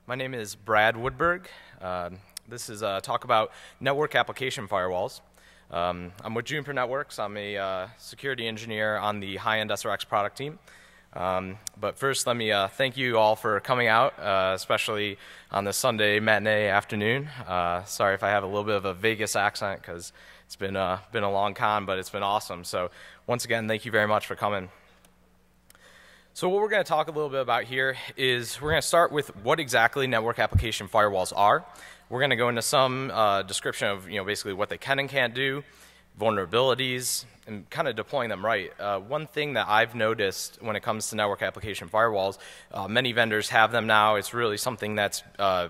My name is Brad Woodberg. This is a talk about network application firewalls. I'm with Juniper Networks. I'm a security engineer on the high-end SRX product team. But first, let me thank you all for coming out, especially on this Sunday matinee afternoon. Sorry if I have a little bit of a Vegas accent because it's been a long con, but it's been awesome. So once again, thank you very much for coming. So what we're going to talk a little bit about here is we're going to start with what exactly network application firewalls are. We're going to go into some description of basically what they can and can't do, vulnerabilities, and kind of deploying them right. One thing that I've noticed when it comes to network application firewalls, many vendors have them now. It's really something that's kind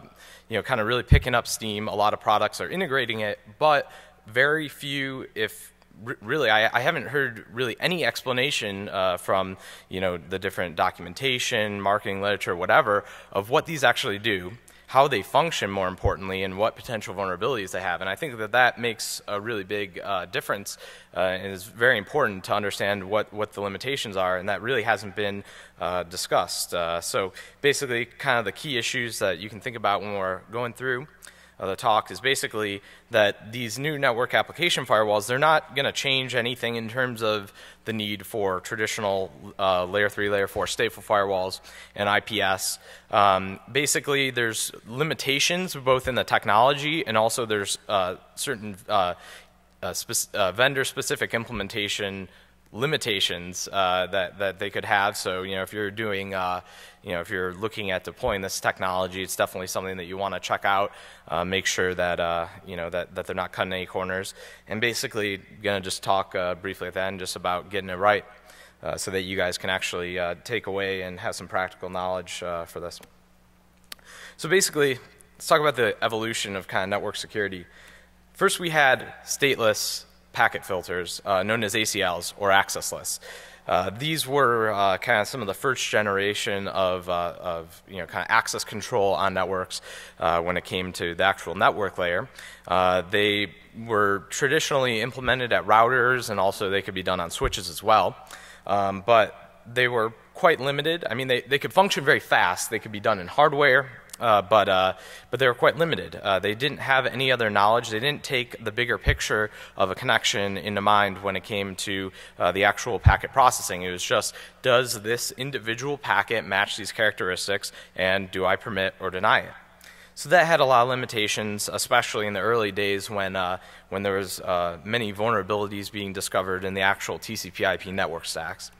of really picking up steam. A lot of products are integrating it, but very few, if really, I haven't heard really any explanation from the different documentation, marketing literature, whatever, of what these actually do, how they function more importantly, and what potential vulnerabilities they have. And I think that makes a really big difference and is very important to understand what the limitations are, and that really hasn't been discussed. So basically, kind of the key issues that you can think about when we're going through the talk is basically that these new network application firewalls, they're not going to change anything in terms of the need for traditional layer 3, layer 4 stateful firewalls and IPS. Basically, there's limitations both in the technology and also there's certain vendor-specific implementation limitations that they could have. So if you're doing if you're looking at deploying this technology, it's definitely something that you want to check out. Make sure that that they're not cutting any corners. And basically, gonna just talk briefly at the end just about getting it right, so that you guys can actually take away and have some practical knowledge for this. So basically, let's talk about the evolution of kind of network security. First, we had stateless packet filters, known as ACLs, or accessless. These were kind of some of the first generation of kind of access control on networks when it came to the actual network layer. They were traditionally implemented at routers, and also they could be done on switches as well. But they were quite limited. I mean, they could function very fast. They could be done in hardware. But they were quite limited. They didn't have any other knowledge. They didn't take the bigger picture of a connection into mind when it came to the actual packet processing. It was just, does this individual packet match these characteristics, and do I permit or deny it? So that had a lot of limitations, especially in the early days when there was many vulnerabilities being discovered in the actual TCP/IP network stacks.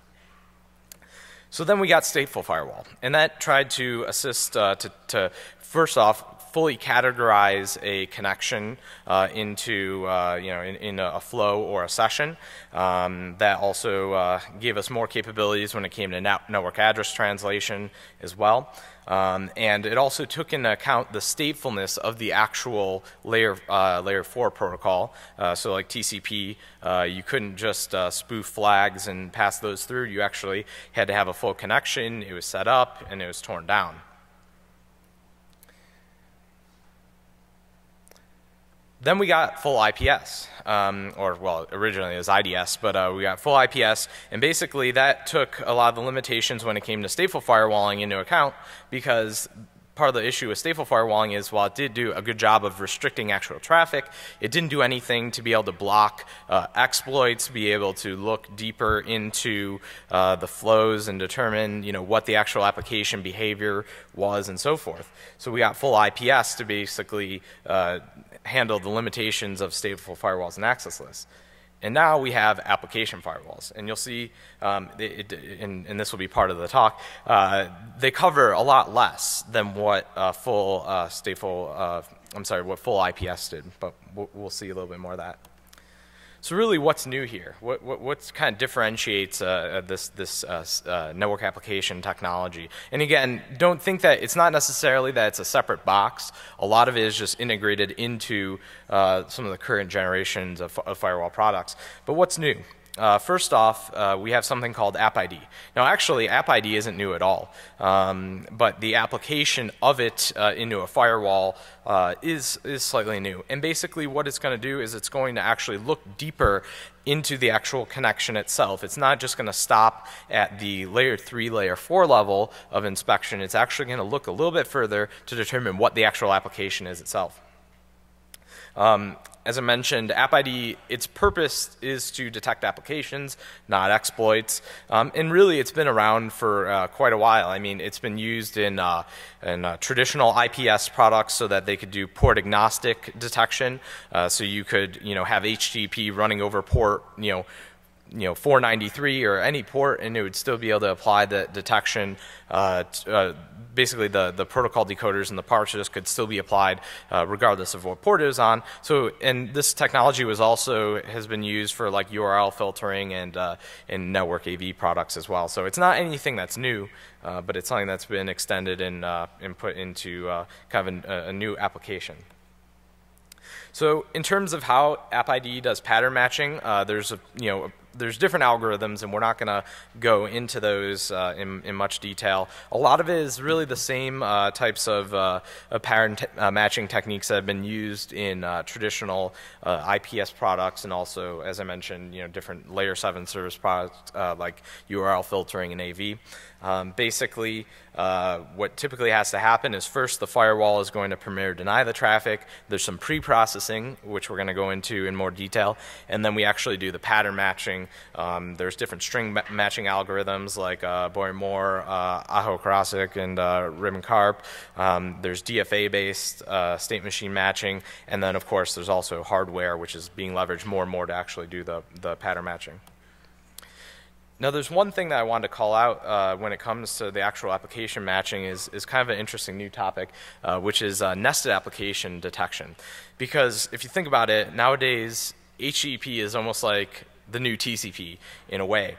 So then we got stateful firewall, and that tried to assist to first off fully categorize a connection into in a flow or a session. That also gave us more capabilities when it came to network address translation as well. And it also took into account the statefulness of the actual layer 4 protocol. So like TCP, you couldn't just spoof flags and pass those through. You actually had to have a full connection. It was set up and it was torn down. Then we got full IPS, or well, originally it was IDS, but we got full IPS, and basically that took a lot of the limitations when it came to stateful firewalling into account, because part of the issue with stateful firewalling is while it did do a good job of restricting actual traffic, it didn't do anything to be able to block exploits, be able to look deeper into the flows and determine what the actual application behavior was and so forth. So we got full IPS to basically handle the limitations of stateful firewalls and accessless. And now we have application firewalls, and you'll see, and this will be part of the talk, they cover a lot less than what full IPS did, but we'll see a little bit more of that. So really, what's new here? What kind of differentiates this network application technology? And again, don't think that it's not necessarily that it's a separate box. A lot of it is just integrated into some of the current generations of firewall products. But what's new? First off, we have something called App ID. Now, actually, App ID isn't new at all, but the application of it into a firewall is slightly new. And basically, what it's going to do is it's going to actually look deeper into the actual connection itself. It's not just going to stop at the layer 3, layer 4 level of inspection. It's actually going to look a little bit further to determine what the actual application is itself. As I mentioned, App ID, its purpose is to detect applications, not exploits. And really, it's been around for quite a while. I mean, it's been used in traditional IPS products so that they could do port agnostic detection. So you could, have HTTP running over port, 493 or any port, and it would still be able to apply the detection. Basically, the protocol decoders and the parsers could still be applied regardless of what port it was on. So, and this technology has been used for like URL filtering and network AV products as well. So it's not anything that's new, but it's something that's been extended and put into kind of a new application. So in terms of how App ID does pattern matching, there's different algorithms, and we're not going to go into those in much detail. A lot of it is really the same types of pattern matching techniques that have been used in traditional IPS products, and also, as I mentioned, different layer 7 service products like URL filtering and AV. Basically, what typically has to happen is first the firewall is going to permit or deny the traffic. There's some pre-processing, which we're going to go into in more detail, and then we actually do the pattern matching. There's different string matching algorithms like Boy-Moore, Aho-Karasik, and Ribbon-Karp. There's DFA-based state machine matching, and then of course there's also hardware, which is being leveraged more and more to actually do the pattern matching. Now, there's one thing that I wanted to call out when it comes to the actual application matching is kind of an interesting new topic, which is nested application detection. Because if you think about it, nowadays, HTTP is almost like the new TCP in a way.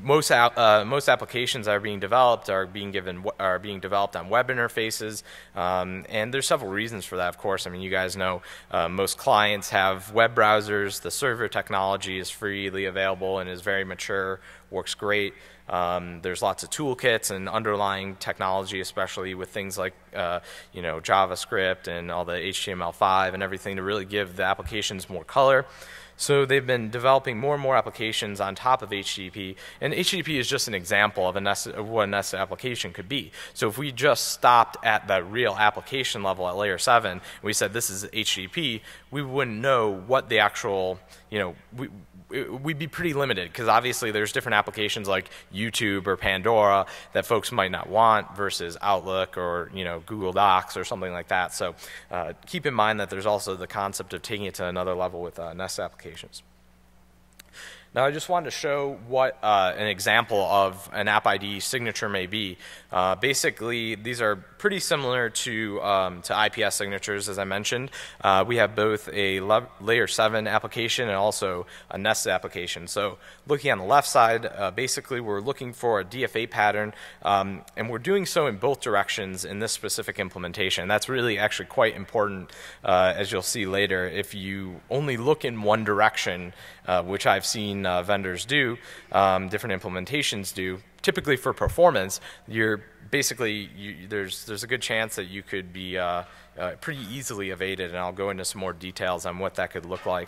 Most applications that are being developed are being developed on web interfaces, and there's several reasons for that. Of course, I mean, you guys know most clients have web browsers. The server technology is freely available and is very mature, works great. There's lots of toolkits and underlying technology, especially with things like JavaScript and all the HTML5 and everything to really give the applications more color. So they've been developing more and more applications on top of HTTP, and HTTP is just an example of what a nested application could be. So if we just stopped at the real application level at layer 7, and we said this is HTTP, we wouldn't know what the actual, we'd be pretty limited, because obviously there's different applications like YouTube or Pandora that folks might not want versus Outlook or Google Docs or something like that. So keep in mind that there's also the concept of taking it to another level with nested applications. Now, I just wanted to show what an example of an App ID signature may be. Basically, these are pretty similar to IPS signatures, as I mentioned. We have both a layer 7 application and also a nested application. So looking on the left side, basically we're looking for a DFA pattern, and we're doing so in both directions in this specific implementation. That's really actually quite important, as you'll see later. If you only look in one direction, which I've seen vendors do, different implementations do, typically for performance, you're basically, there's a good chance that you could be pretty easily evaded, and I'll go into some more details on what that could look like.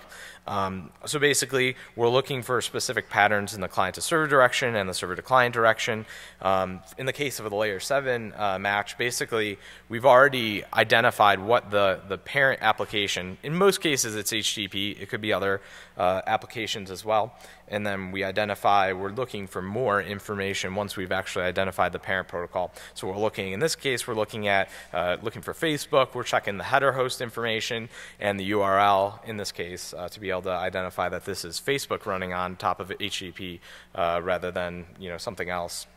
So basically, we're looking for specific patterns in the client-to-server direction and the server-to-client direction. In the case of the layer 7 match, basically, we've already identified what the parent application, in most cases it's HTTP, it could be other applications as well, and then we're looking for more information once we've actually identified the parent protocol. So we're looking, in this case, we're looking at looking for Facebook. We're checking the header host information and the URL in this case to be able to identify that this is Facebook running on top of HTTP rather than something else.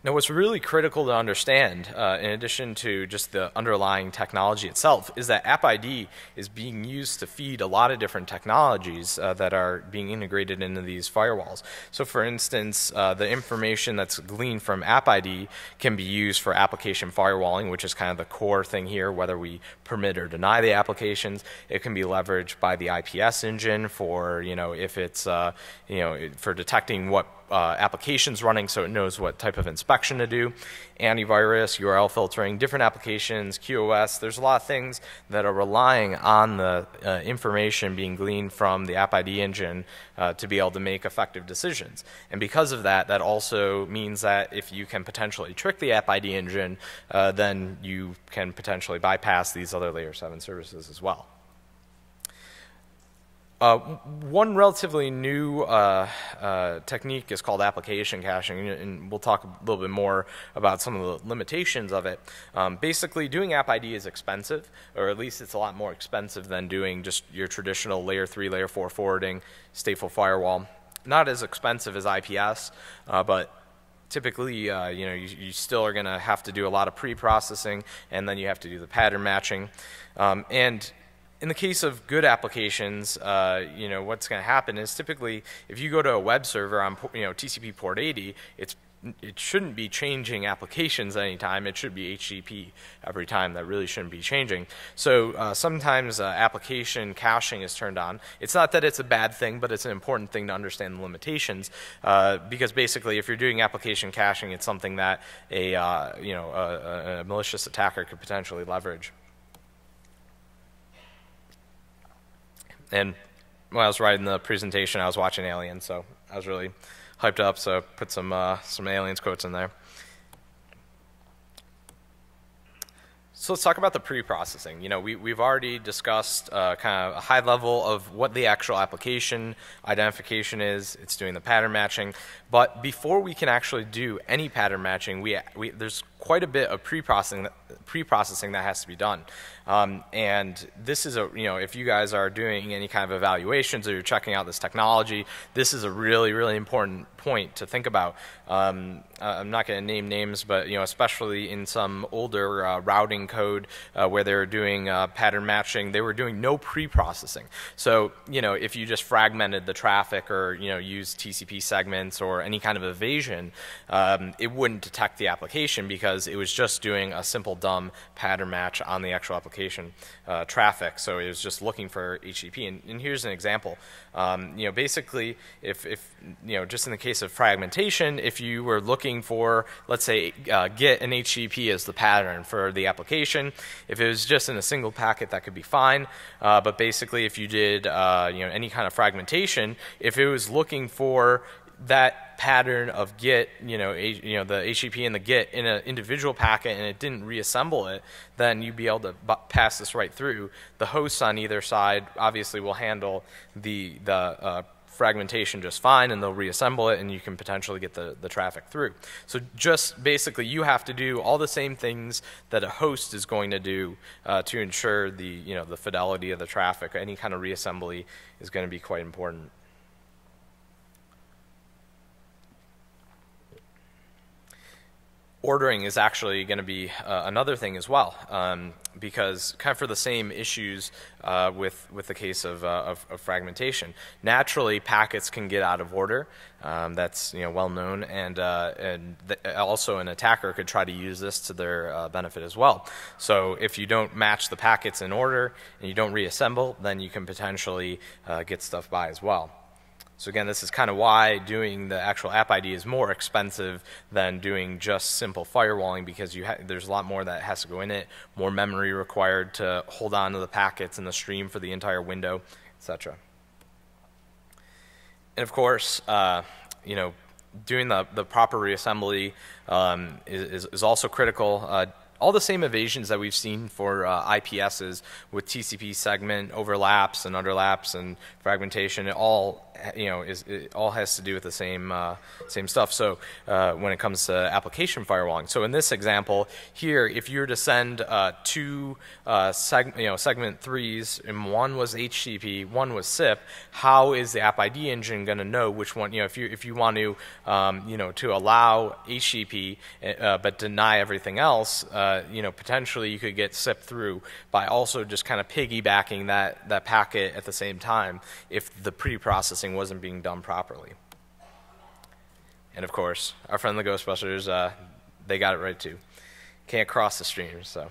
Now, what's really critical to understand, in addition to just the underlying technology itself, is that App ID is being used to feed a lot of different technologies that are being integrated into these firewalls. So, for instance, the information that's gleaned from App ID can be used for application firewalling, which is kind of the core thing here, whether we permit or deny the applications. It can be leveraged by the IPS engine for, if it's, for detecting what applications running, so it knows what type of inspection to do, antivirus, URL filtering, different applications, QoS. There's a lot of things that are relying on the information being gleaned from the App ID engine to be able to make effective decisions. And because of that, that also means that if you can potentially trick the App ID engine, then you can potentially bypass these other layer 7 services as well. One relatively new technique is called application caching, and we'll talk a little bit more about some of the limitations of it. Basically, doing App ID is expensive, or at least it's a lot more expensive than doing just your traditional layer 3, layer 4 forwarding, stateful firewall. Not as expensive as IPS, but typically, you still are going to have to do a lot of pre-processing, and then you have to do the pattern matching. And in the case of good applications, what's going to happen is typically if you go to a web server on TCP port 80, it shouldn't be changing applications anytime. It should be HTTP every time. That really shouldn't be changing. So sometimes application caching is turned on. It's not that it's a bad thing, but it's an important thing to understand the limitations because basically if you're doing application caching, it's something that a malicious attacker could potentially leverage. And when I was writing the presentation, I was watching Aliens, so I was really hyped up, so I put some Aliens quotes in there. So let's talk about the pre-processing. We've already discussed kind of a high level of what the actual application identification is. It's doing the pattern matching. But before we can actually do any pattern matching, there's quite a bit of pre-processing that has to be done. And this is if you guys are doing any kind of evaluations or you're checking out this technology, this is a really, really important point to think about. I'm not going to name names, but especially in some older routing code where they were doing pattern matching, they were doing no pre-processing. So if you just fragmented the traffic or used TCP segments or any kind of evasion, it wouldn't detect the application because it was just doing a simple dumb pattern match on the actual application traffic. So it was just looking for HTTP. And here's an example. Basically, if just in the case of fragmentation, if you were looking for, let's say, get an HTTP as the pattern for the application, if it was just in a single packet, that could be fine. But basically, if you did any kind of fragmentation, if it was looking for that pattern of get, the HTTP and the get in an individual packet and it didn't reassemble it, then you'd be able to pass this right through. The hosts on either side obviously will handle the fragmentation just fine, and they'll reassemble it, and you can potentially get the traffic through. So just basically, you have to do all the same things that a host is going to do to ensure the fidelity of the traffic. Any kind of reassembly is going to be quite important. Ordering is actually going to be another thing as well, because kind of for the same issues with the case of fragmentation. Naturally, packets can get out of order. That's well known, and also an attacker could try to use this to their benefit as well. So if you don't match the packets in order and you don't reassemble, then you can potentially get stuff by as well. So again, this is kind of why doing the actual app ID is more expensive than doing just simple firewalling, because there's a lot more that has to go in it, more memory required to hold on to the packets in the stream for the entire window, etc. And of course, doing the proper reassembly is also critical. All the same evasions that we've seen for IPSs with TCP segment overlaps and underlaps and fragmentation, it all it all has to do with the same stuff. So when it comes to application firewalling, so in this example here, if you were to send two segment 3s, and one was HTTP, one was SIP, how is the app ID engine going to know which one? If you want to to allow HTTP but deny everything else, potentially you could get SIP through by also just kind of piggybacking that packet at the same time if the pre-processing wasn't being done properly. And of course, our friend the Ghostbusters, they got it right too. Can't cross the streams, so.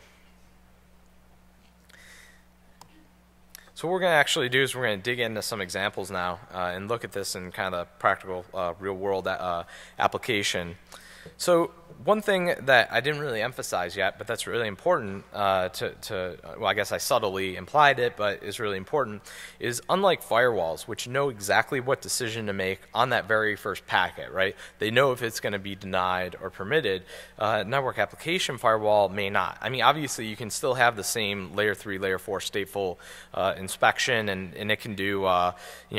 So what we're going to actually do is we're going to dig into some examples now and look at this in kind of the practical, real-world application. So one thing that I didn't really emphasize yet, but that's really important well, I guess I subtly implied it, but is really important, is unlike firewalls, which know exactly what decision to make on that very first packet, right? They know if it's going to be denied or permitted. Network application firewall may not. I mean, obviously, you can still have the same layer 3, layer 4 stateful inspection, and it can do,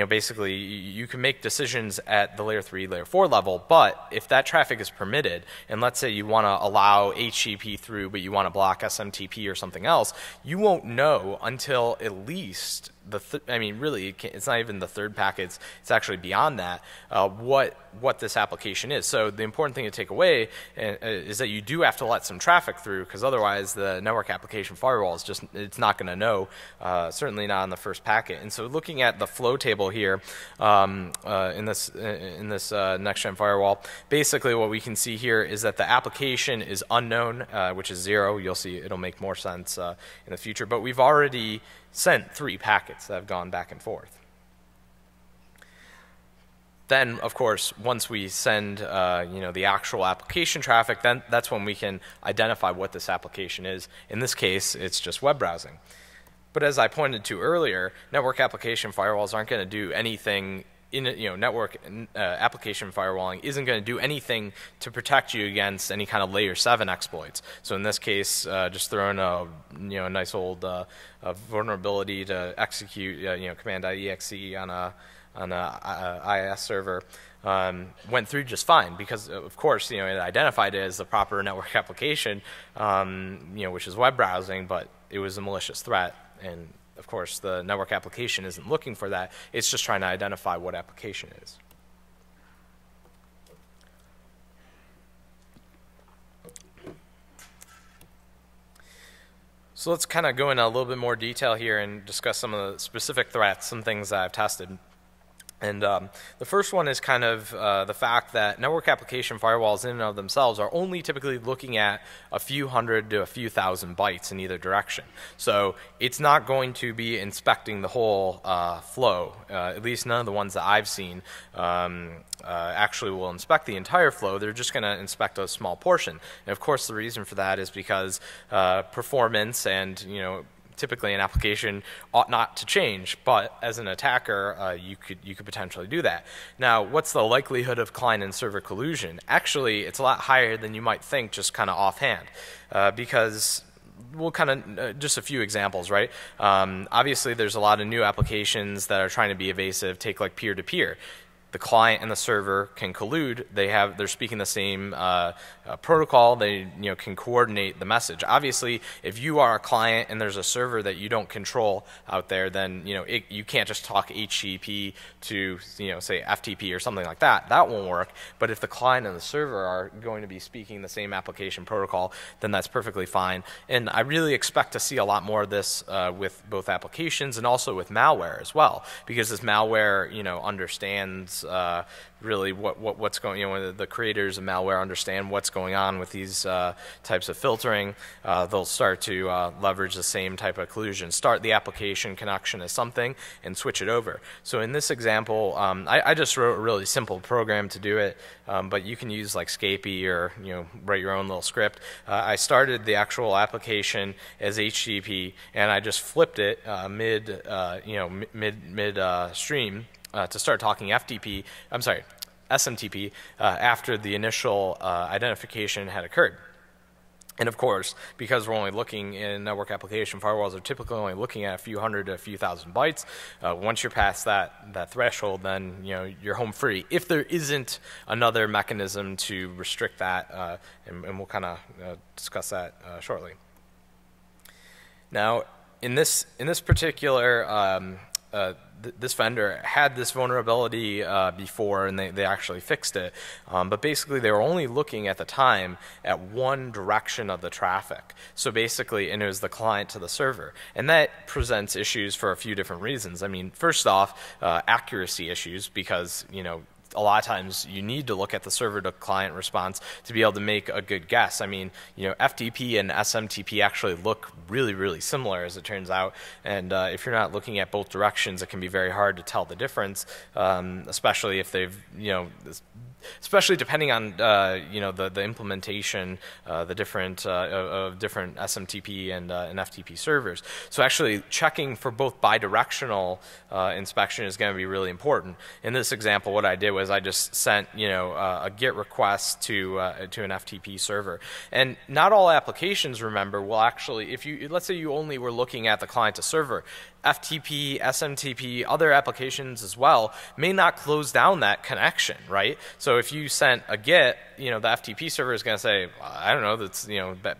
basically, you can make decisions at the layer 3, layer 4 level, but if that traffic is permitted, and let's say you want to allow HTTP through, but you want to block SMTP or something else, you won't know until at least really, it's not even the third packets. It's actually beyond that. What this application is. So the important thing to take away is that you do have to let some traffic through, because otherwise the network application firewall is it's not going to know. Certainly not on the first packet. And so looking at the flow table here in this next-gen firewall, basically what we can see here is that the application is unknown, which is 0. You'll see it'll make more sense in the future. But we've already sent 3 packets that have gone back and forth. Then, of course, once we send the actual application traffic, then that's when we can identify what this application is. In this case, it's just web browsing. But as I pointed to earlier, network application firewalls aren't going to do anything. Network application firewalling isn't going to do anything to protect you against any kind of layer 7 exploits. So in this case, just throwing a nice old vulnerability to execute command.exe on a IIS server went through just fine, because of course it identified it as the proper network application, which is web browsing, but it was a malicious threat. And of course, the network application isn't looking for that. It's just trying to identify what application it is. So let's kind of go into a little bit more detail here and discuss some of the specific threats, some things that I've tested. And the first one is kind of the fact that network application firewalls in and of themselves are only typically looking at a few hundred to a few thousand bytes in either direction. So it's not going to be inspecting the whole flow. At least none of the ones that I've seen actually will inspect the entire flow. They're just going to inspect a small portion. And of course, the reason for that is because performance and typically an application ought not to change, but as an attacker, you could potentially do that. Now, what's the likelihood of client and server collusion? Actually, it's a lot higher than you might think, just kind of offhand, because we'll kind of just a few examples, right? Obviously, there's a lot of new applications that are trying to be evasive. Take like peer-to-peer. The client and the server can collude. They're speaking the same protocol. They can coordinate the message. Obviously, if you are a client and there's a server that you don't control out there, then you can't just talk HTTP to say FTP or something like that. That won't work. But if the client and the server are going to be speaking the same application protocol, then that's perfectly fine. And I really expect to see a lot more of this with both applications and also with malware as well, because this malware understands really what's going. When the creators of malware understand what's going on with these types of filtering, they'll start to leverage the same type of collusion. Start the application connection as something and switch it over. So in this example, I just wrote a really simple program to do it, but you can use like Scapy or write your own little script. I started the actual application as HTTP, and I just flipped it mid stream. To start talking SMTP after the initial identification had occurred. And of course, because we're only looking in network application firewalls, are typically only looking at a few hundred to a few thousand bytes. Once you're past that threshold, then you're home free. If there isn't another mechanism to restrict that, and we'll kind of discuss that shortly. Now, in this particular this vendor had this vulnerability before, and they actually fixed it. But basically, they were only looking at the time at one direction of the traffic. So basically, and it was the client to the server. And that presents issues for a few different reasons. I mean, first off, accuracy issues, because, a lot of times you need to look at the server to client response to be able to make a good guess. I mean, FTP and SMTP actually look really, really similar, as it turns out. And if you're not looking at both directions, it can be very hard to tell the difference, especially if they've, especially depending on the implementation, the different of different SMTP and FTP servers. So actually checking for both bidirectional inspection is going to be really important. In this example, what I did was I just sent a GET request to an FTP server. And not all applications, remember, will actually, if you, let's say you only were looking at the client to server, FTP, SMTP, other applications as well may not close down that connection, right? So if you sent a GET, the FTP server is going to say, I don't know, that's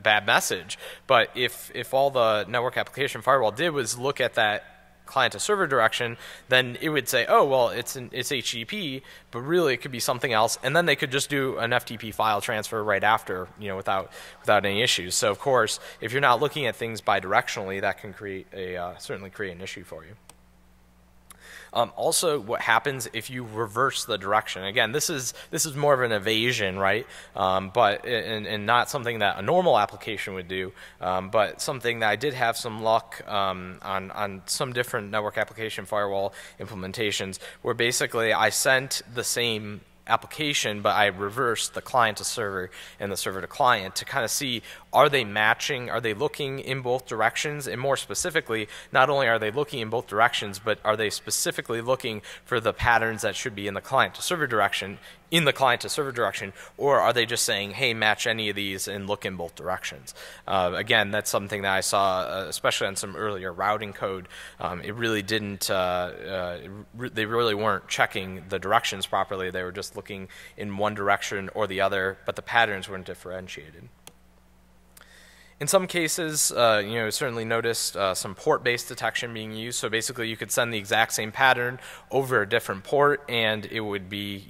bad message. But if all the network application firewall did was look at that client to server direction, then it would say, oh, well, it's HTTP, but really it could be something else, and then they could just do an FTP file transfer right after, without any issues. So of course, if you're not looking at things bidirectionally, that can create certainly create an issue for you. Also, what happens if you reverse the direction? Again, this is more of an evasion, right? But and not something that a normal application would do, but something that I did have some luck on some different network application firewall implementations, where basically I sent the same application, but I reversed the client to server and the server to client to kind of see, are they matching, are they looking in both directions, and more specifically, not only are they looking in both directions, but are they specifically looking for the patterns that should be in the client to server direction, or are they just saying, hey, match any of these and look in both directions? Again, that's something that I saw, especially on some earlier routing code. It really didn't, they really weren't checking the directions properly. They were just looking in one direction or the other, but the patterns weren't differentiated. In some cases, certainly noticed some port-based detection being used. So basically, you could send the exact same pattern over a different port, and it would be,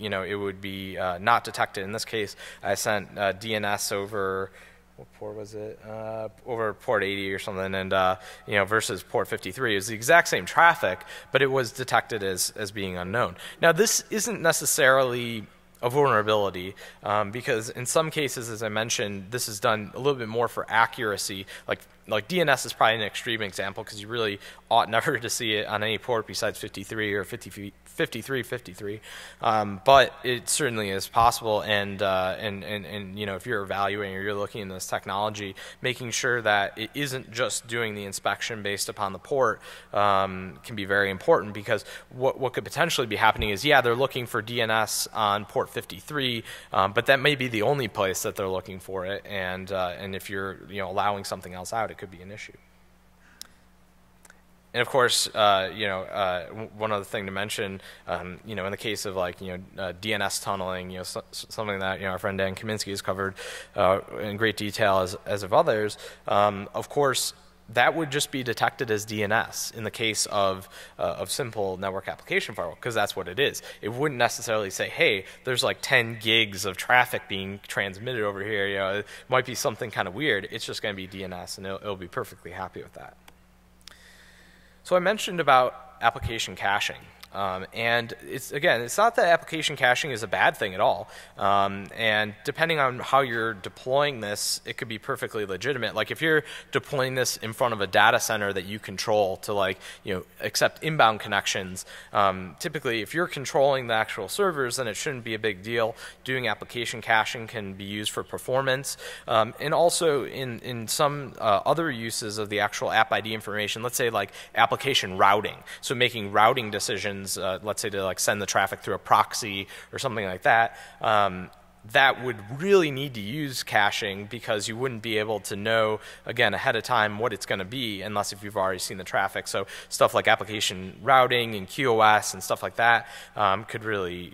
not detected. In this case, I sent DNS over, what port was it? Over port 80 or something, and versus port 53. It was the exact same traffic, but it was detected as being unknown. Now, this isn't necessarily a vulnerability, because in some cases, as I mentioned, this is done a little bit more for accuracy. Like DNS is probably an extreme example, because you really ought never to see it on any port besides 53 or 53. But it certainly is possible, and if you're evaluating or you're looking into this technology, making sure that it isn't just doing the inspection based upon the port can be very important, because what could potentially be happening is, yeah, they're looking for DNS on port 53, but that may be the only place that they're looking for it, and if you're allowing something else out, it could be an issue. And of course, one other thing to mention, in the case of DNS tunneling, something that our friend Dan Kaminsky has covered in great detail, as of others. Of course, that would just be detected as DNS in the case of simple network application firewall, because that's what it is. It wouldn't necessarily say, hey, there's like 10 gigs of traffic being transmitted over here. It might be something kind of weird. It's just going to be DNS, and it'll be perfectly happy with that. So I mentioned about application caching. And it's not that application caching is a bad thing at all. And depending on how you're deploying this, it could be perfectly legitimate. Like if you're deploying this in front of a data center that you control to accept inbound connections, typically if you're controlling the actual servers, then it shouldn't be a big deal. Doing application caching can be used for performance. And also in some other uses of the actual app ID information, let's say like application routing. So making routing decisions, let's say to send the traffic through a proxy or something like that. that would really need to use caching because you wouldn't be able to know, again, ahead of time what it's going to be unless if you've already seen the traffic. So stuff like application routing and QoS and stuff like that could really,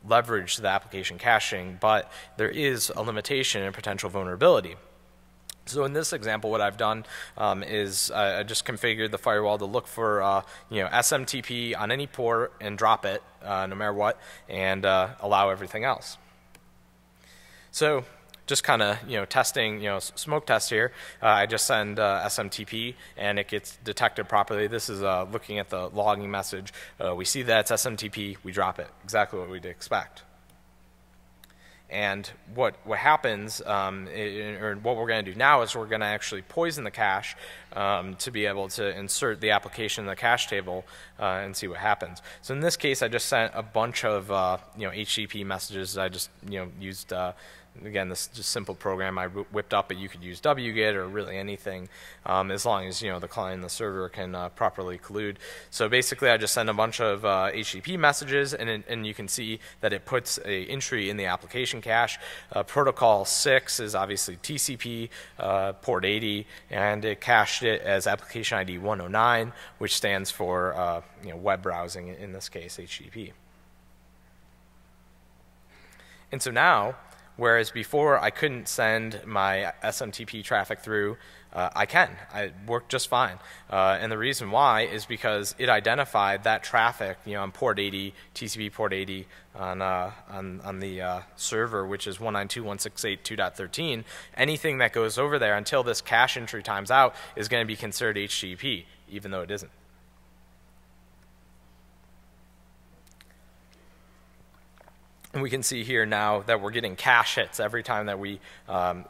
leverage the application caching, but there is a limitation and potential vulnerability. So in this example, what I've done is I just configured the firewall to look for SMTP on any port and drop it no matter what, and allow everything else. So just kind of testing, smoke test here. I just send SMTP and it gets detected properly. This is looking at the logging message. We see that it's SMTP, we drop it. Exactly what we'd expect. And what happens, or what we're going to do now is we're going to actually poison the cache to be able to insert the application in the cache table and see what happens. So in this case, I just sent a bunch of HTTP messages. I just used again, this just simple program I whipped up, but you could use wget or really anything as long as the client and the server can properly collude. So basically, I just send a bunch of HTTP messages, and you can see that it puts a entry in the application cache. Protocol 6 is obviously TCP, port 80, and it cached it as application ID 109, which stands for web browsing, in this case HTTP. And so now, whereas before I couldn't send my SMTP traffic through, I can. It worked just fine. And the reason why is because it identified that traffic, on port 80, TCP port 80 on the server, which is 192.168.2.13. Anything that goes over there until this cache entry times out is going to be considered HTTP, even though it isn't. And we can see here now that we're getting cache hits every time that we,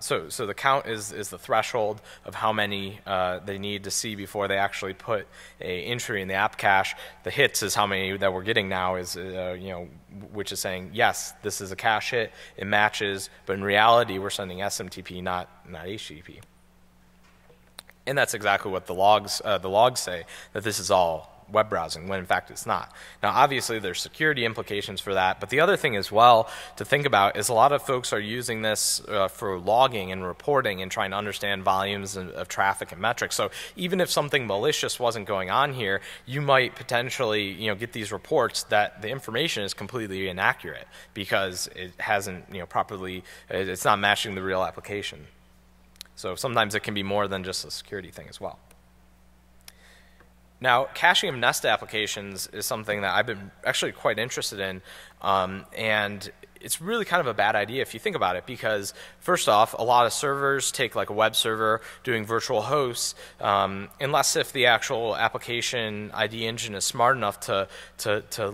so the count is the threshold of how many they need to see before they actually put a entry in the app cache. The hits is how many that we're getting now is, which is saying, yes, this is a cache hit, it matches, but in reality we're sending SMTP, not HTTP. And that's exactly what the logs say, that this is all web browsing, when in fact it's not. Now obviously there's security implications for that, but the other thing as well to think about is a lot of folks are using this for logging and reporting and trying to understand volumes of traffic and metrics. So even if something malicious wasn't going on here, you might potentially get these reports that the information is completely inaccurate because it hasn't properly, it's not matching the real application. So sometimes it can be more than just a security thing as well. Now, caching of nested applications is something that I've been actually quite interested in, and it's really kind of a bad idea if you think about it, because first off, a lot of servers take like a web server doing virtual hosts, unless if the actual application ID engine is smart enough to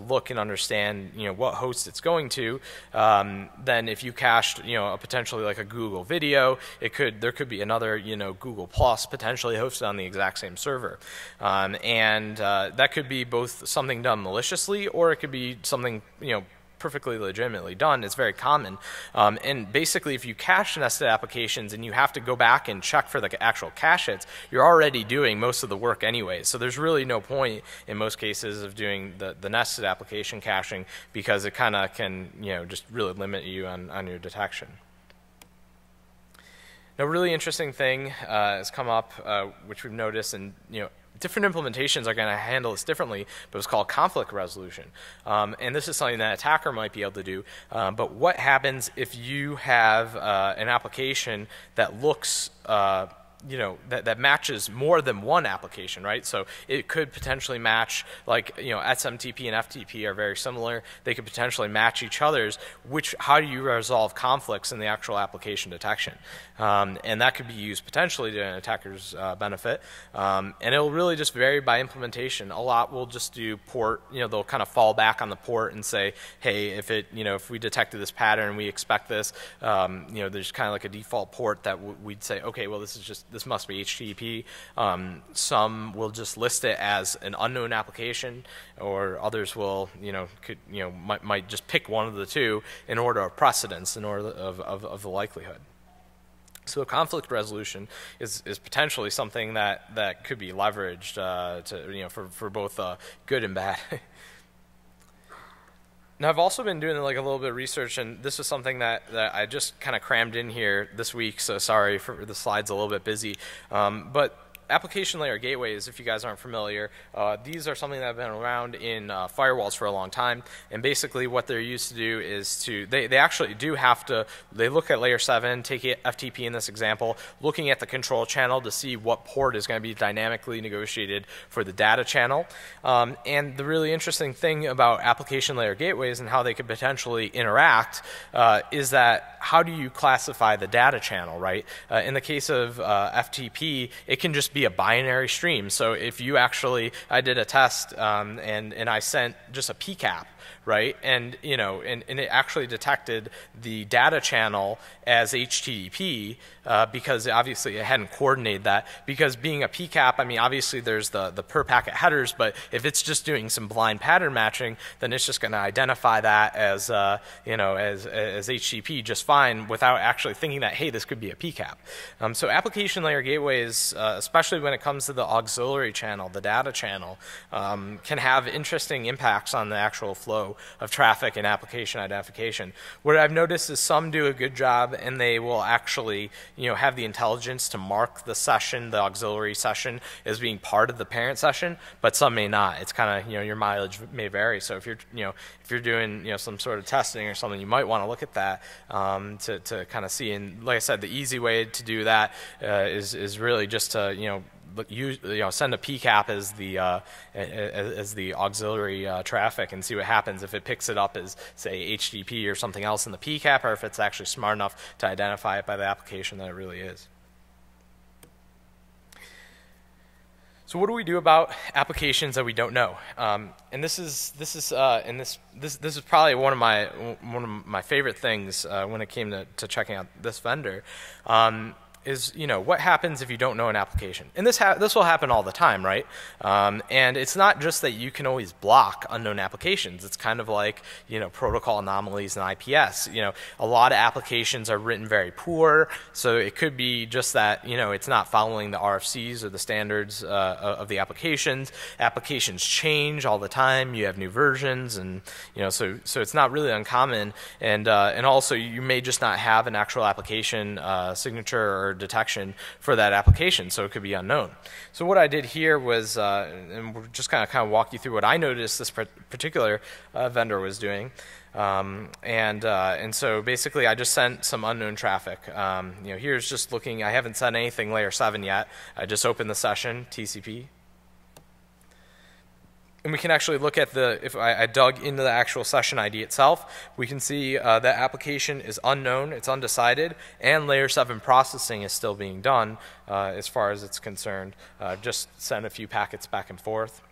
look and understand what host it's going to. Then if you cached potentially like a Google video, there could be another Google Plus potentially hosted on the exact same server, and that could be both something done maliciously or it could be something perfectly legitimately done. It's very common. And basically, if you cache nested applications and you have to go back and check for the actual cache hits, you're already doing most of the work anyway. So there's really no point in most cases of doing the nested application caching, because it kind of can just really limit you on your detection. Now, a really interesting thing has come up, which we've noticed, and different implementations are going to handle this differently, but it's called conflict resolution. And this is something that an attacker might be able to do. But what happens if you have an application that looks that matches more than one application, right? So it could potentially match, like, SMTP and FTP are very similar. They could potentially match each other's. How do you resolve conflicts in the actual application detection? And that could be used potentially to an attacker's benefit. And it'll really just vary by implementation. A lot will just do port, they'll kind of fall back on the port and say, hey, if we detected this pattern, we expect this, there's kind of like a default port that we'd say, okay, well, this must be HTTP. Some will just list it as an unknown application, or others will, might just pick one of the two in order of precedence, in order of the likelihood. So conflict resolution is potentially something that could be leveraged for both good and bad. Now, I've also been doing like a little bit of research, and this is something that I just kind of crammed in here this week, so sorry for the slides a little bit busy. But application layer gateways, if you guys aren't familiar, these are something that have been around in firewalls for a long time. And basically what they're used to do is they actually do have to, they look at layer 7, take FTP in this example, looking at the control channel to see what port is going to be dynamically negotiated for the data channel. And the really interesting thing about application layer gateways and how they could potentially interact is that how do you classify the data channel, right? In the case of FTP, it can just be a binary stream. So if you actually, I did a test and I sent just a PCAP, right? And you know, and it actually detected the data channel as HTTP because obviously it hadn't coordinated that. Because being a PCAP, I mean, obviously there's the per packet headers, but if it's just doing some blind pattern matching, then it's just going to identify that as you know, as HTTP just fine without actually thinking that, hey, this could be a PCAP. So application layer gateways, especially when it comes to the auxiliary channel, the data channel, can have interesting impacts on the actual flow of traffic and application identification. What I've noticed is some do a good job, and they will actually, you know, have the intelligence to mark the session, the auxiliary session, as being part of the parent session, but some may not. It's kind of, you know, your mileage may vary. So if you're, you know, if you're doing, you know, some sort of testing or something, you might want to look at that to kind of see. And like I said, the easy way to do that is really just to, you know, send a PCAP as the auxiliary traffic and see what happens if it picks it up as, say, HTTP or something else in the PCAP, or if it's actually smart enough to identify it by the application that it really is. So what do we do about applications that we don't know? And this is probably one of my favorite things when it came to checking out this vendor. Is, you know, what happens if you don't know an application? And this will happen all the time, right? And it's not just that you can always block unknown applications. It's kind of like, you know, protocol anomalies and IPS. You know, a lot of applications are written very poor, so it could be just that, you know, it's not following the RFCs or the standards of the applications. Applications change all the time. You have new versions, and you know, so it's not really uncommon. And also you may just not have an actual application signature or detection for that application, so it could be unknown. So what I did here was, and we're just kind of walk you through what I noticed this particular vendor was doing. And so basically I just sent some unknown traffic. You know, here's just looking, I haven't sent anything layer 7 yet. I just opened the session, TCP. And we can actually look at if I dug into the actual session ID itself, we can see that application is unknown, it's undecided, and layer 7 processing is still being done as far as it's concerned. Just send a few packets back and forth.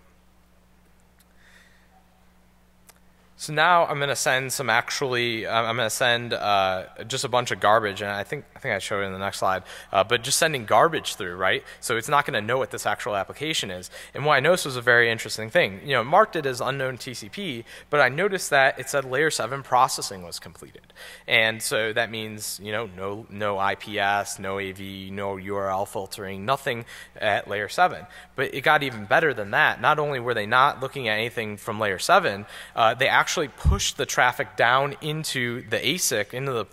So now I'm going to send some I'm going to send just a bunch of garbage, and I think I showed it in the next slide, but just sending garbage through, right? So it's not going to know what this actual application is. And what I noticed was a very interesting thing. You know, it marked it as unknown TCP, but I noticed that it said layer 7 processing was completed. And so that means, you know, no IPS, no AV, no URL filtering, nothing at layer 7. But it got even better than that. Not only were they not looking at anything from layer 7, they actually pushed the traffic down into the ASIC, into the,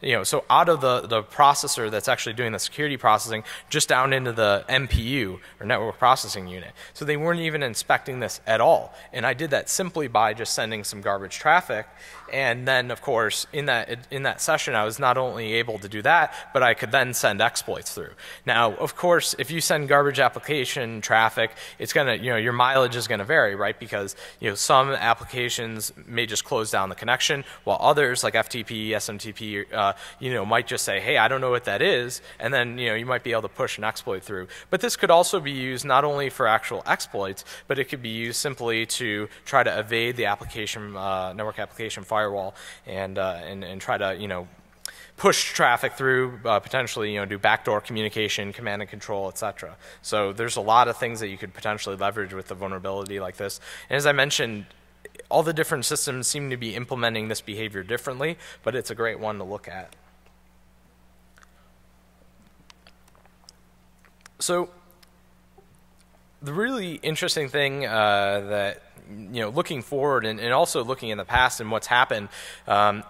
you know, so out of the processor that's actually doing the security processing, just down into the MPU, or network processing unit. So they weren't even inspecting this at all. And I did that simply by just sending some garbage traffic. And then, of course, in that session, I was not only able to do that, but I could then send exploits through. Now, of course, if you send garbage application traffic, it's going to, you know, your mileage is going to vary, right? Because, you know, some applications may just close down the connection, while others, like FTP, SMTP, you know, might just say, hey, I don't know what that is, and then, you know, you might be able to push an exploit through. But this could also be used not only for actual exploits, but it could be used simply to try to evade the application, network application firewall, and try to, you know, push traffic through, potentially, you know, do backdoor communication, command and control, etc. So there's a lot of things that you could potentially leverage with a vulnerability like this. And as I mentioned, all the different systems seem to be implementing this behavior differently, but it's a great one to look at. So the really interesting thing that looking forward and also looking in the past and what's happened,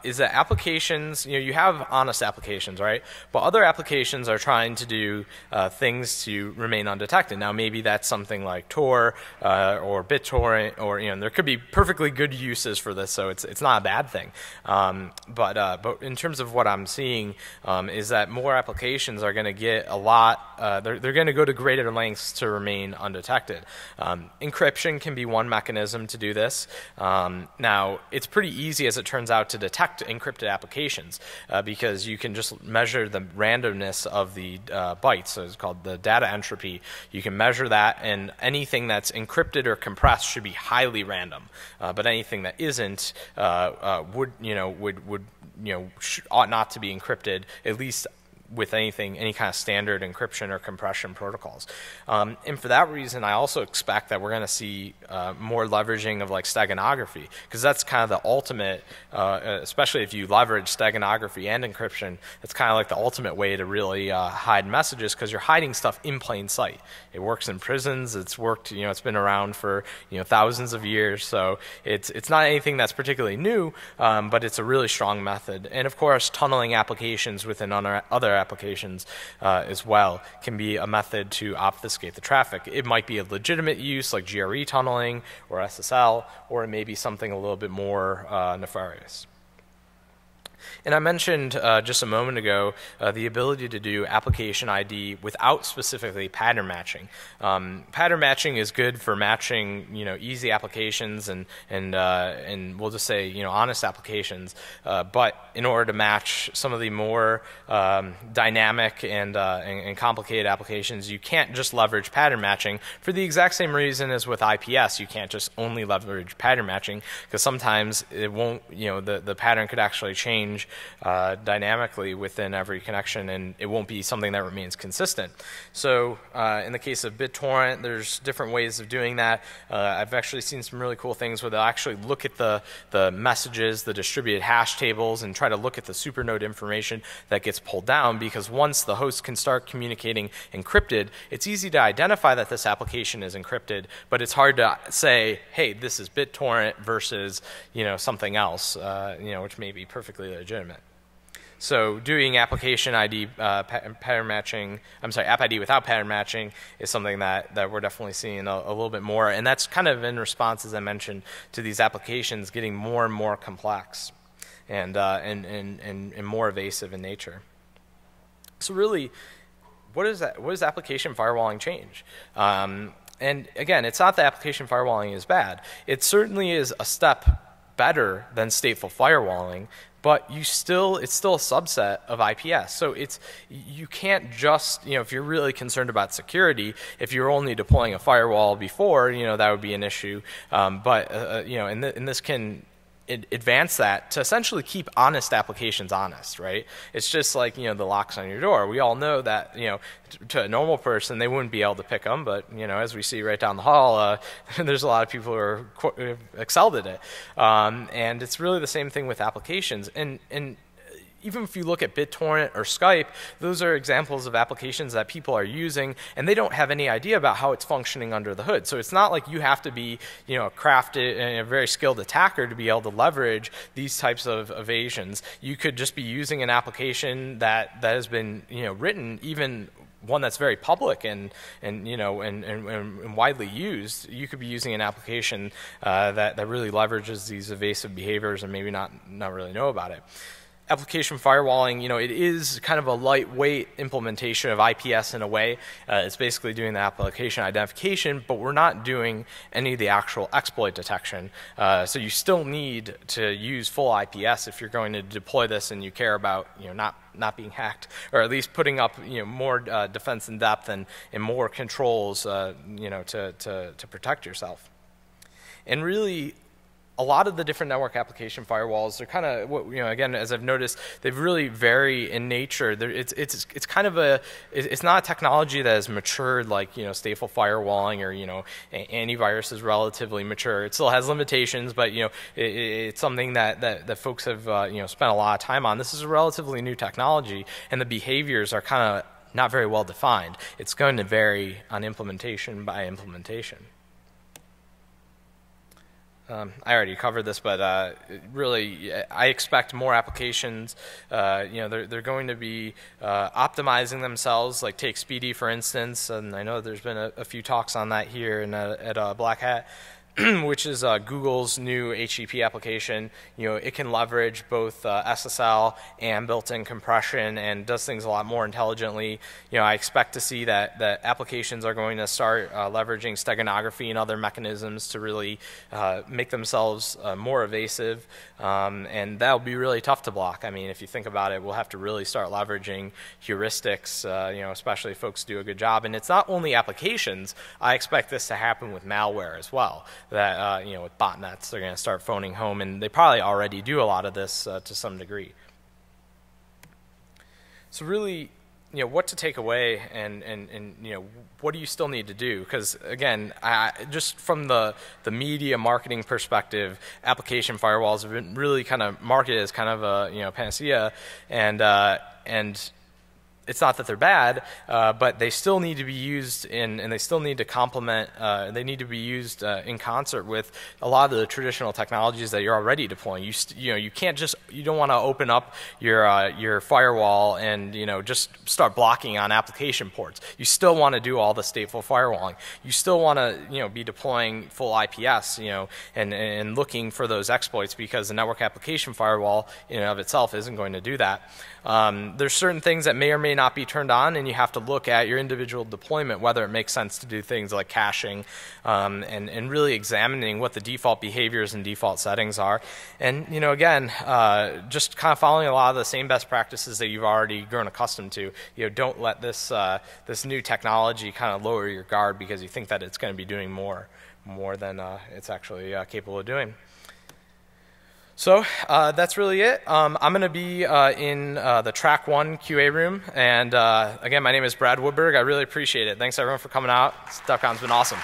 is that applications, you have honest applications, right? But other applications are trying to do things to remain undetected. Now, maybe that's something like Tor or BitTorrent, or there could be perfectly good uses for this, so it's not a bad thing. But in terms of what I'm seeing, is that more applications are going to get a lot. They're going to go to greater lengths to remain undetected. Encryption can be one mechanism to do this. Now, it's pretty easy, as it turns out, to detect encrypted applications because you can just measure the randomness of the bytes. So it's called the data entropy. You can measure that, and anything that's encrypted or compressed should be highly random. But anything that isn't ought not to be encrypted, at least with any kind of standard encryption or compression protocols. And for that reason, I also expect that we're going to see more leveraging of like steganography, because that's kind of the ultimate, especially if you leverage steganography and encryption, it's kind of like the ultimate way to really hide messages, because you're hiding stuff in plain sight. It works in prisons, it's worked, it's been around for thousands of years, so it's not anything that's particularly new, but it's a really strong method. And of course, tunneling applications within other applications as well can be a method to obfuscate the traffic. It might be a legitimate use like GRE tunneling or SSL, or it may be something a little bit more nefarious. And I mentioned just a moment ago the ability to do application ID without specifically pattern matching. Pattern matching is good for matching easy applications and we'll just say honest applications. But in order to match some of the more dynamic and complicated applications, you can't just leverage pattern matching for the exact same reason as with IPS. You can't just only leverage pattern matching, because sometimes it won't. The pattern could actually change dynamically within every connection, and it won't be something that remains consistent. So in the case of BitTorrent, there's different ways of doing that. I've actually seen some really cool things where they'll actually look at the messages, the distributed hash tables, and try to look at the supernode information that gets pulled down, because once the host can start communicating encrypted, it's easy to identify that this application is encrypted, but it's hard to say, hey, this is BitTorrent versus something else, which may be perfectly legitimate. So doing application ID pattern matching, app ID without pattern matching is something that we're definitely seeing a little bit more, and that's kind of in response, as I mentioned, to these applications getting more and more complex and more evasive in nature. So really, what does application firewalling change? And again, it's not that application firewalling is bad. It certainly is a step better than stateful firewalling, but it's still a subset of IPS. So you can't just, if you're really concerned about security, if you're only deploying a firewall before, that would be an issue. And this can advance that to essentially keep honest applications honest, right? It's just like, the locks on your door. We all know that, to a normal person, they wouldn't be able to pick them, but, as we see right down the hall, there's a lot of people who have excelled at it. And it's really the same thing with applications. And even if you look at BitTorrent or Skype, those are examples of applications that people are using, and they don't have any idea about how it's functioning under the hood. So it's not like you have to be, a crafted and a very skilled attacker to be able to leverage these types of evasions. You could just be using an application that has been, written, even one that's very public and widely used. You could be using an application that really leverages these evasive behaviors and maybe not really know about it. Application firewalling, it is kind of a lightweight implementation of IPS in a way. It's basically doing the application identification, but we're not doing any of the actual exploit detection. So you still need to use full IPS if you're going to deploy this and you care about not being hacked, or at least putting up more defense in depth and more controls to protect yourself. And really, a lot of the different network application firewalls are kind of, again, as I've noticed, they really vary in nature. It's kind of it's not a technology that has matured like stateful firewalling, or antivirus is relatively mature. It still has limitations, but it's something that folks have spent a lot of time on. This is a relatively new technology, and the behaviors are kind of not very well defined. It's going to vary on implementation by implementation. I already covered this, but really, I expect more applications. They're going to be optimizing themselves. Like take Speedy for instance, and I know there's been a few talks on that here at Black Hat. Which is Google's new HTTP application. It can leverage both SSL and built-in compression and does things a lot more intelligently. I expect to see that applications are going to start leveraging steganography and other mechanisms to really make themselves more evasive, and that'll be really tough to block. I mean, if you think about it, we'll have to really start leveraging heuristics, especially if folks do a good job. And it's not only applications. I expect this to happen with malware as well. That with botnets, they're going to start phoning home, and they probably already do a lot of this to some degree. So really, what to take away, and what do you still need to do? Because again, just from the media marketing perspective, application firewalls have been really kind of marketed as kind of a panacea, and it's not that they're bad, but they still need to be used and they still need to complement, they need to be used in concert with a lot of the traditional technologies that you're already deploying. You can't just, you don't want to open up your firewall and just start blocking on application ports. You still want to do all the stateful firewalling. You still want to be deploying full IPS, and looking for those exploits, because the network application firewall in and of itself isn't going to do that. There's certain things that may or may not be turned on, and you have to look at your individual deployment, whether it makes sense to do things like caching, and really examining what the default behaviors and default settings are. And again, just kind of following a lot of the same best practices that you've already grown accustomed to. Don't let this this new technology kind of lower your guard because you think that it's going to be doing more than it's actually capable of doing. So that's really it. I'm going to be in the Track 1 QA room. And again, my name is Brad Woodberg. I really appreciate it. Thanks, everyone, for coming out. DEFCON's been awesome.